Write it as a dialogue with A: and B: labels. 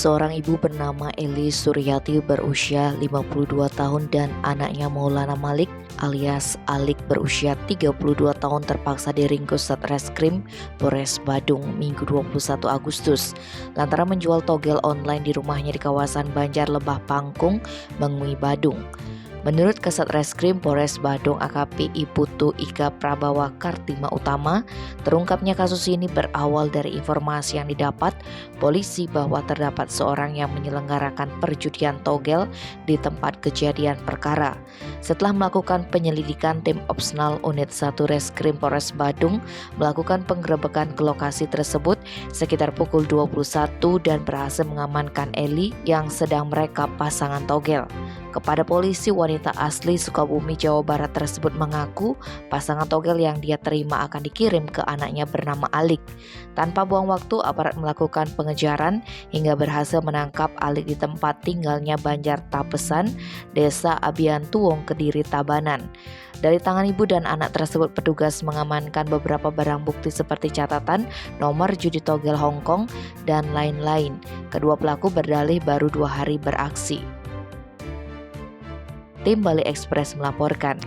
A: Seorang ibu bernama Eli Suryati berusia 52 tahun dan anaknya Maulana Malik alias Alik berusia 32 tahun terpaksa diringkus Satreskrim Polres Badung Minggu 21 Agustus lantaran menjual togel online di rumahnya di kawasan Banjar Lebah Pangkung, Mengui, Badung. Menurut Kasat Reskrim Polres Badung AKP Iputu Ika Prabawa Kartima Utama, terungkapnya kasus ini berawal dari informasi yang didapat polisi bahwa terdapat seorang yang menyelenggarakan perjudian togel di tempat kejadian perkara. Setelah melakukan penyelidikan, tim Opsnal Unit 1 Reskrim Polres Badung melakukan penggerebekan ke lokasi tersebut sekitar pukul 21 dan berhasil mengamankan Eli yang sedang merekap pasangan togel. Kepada polisi, wanita asli Sukabumi, Jawa Barat tersebut mengaku pasangan togel yang dia terima akan dikirim ke anaknya bernama Alik. Tanpa buang waktu, aparat melakukan pengejaran hingga berhasil menangkap Alik di tempat tinggalnya Banjar Tapesan, Desa Abian Tuwong, Kediri, Tabanan. Dari tangan ibu dan anak tersebut, petugas mengamankan beberapa barang bukti seperti catatan, nomor judi togel Hongkong, dan lain-lain. Kedua pelaku berdalih baru 2 hari beraksi. Tim Bali Express melaporkan.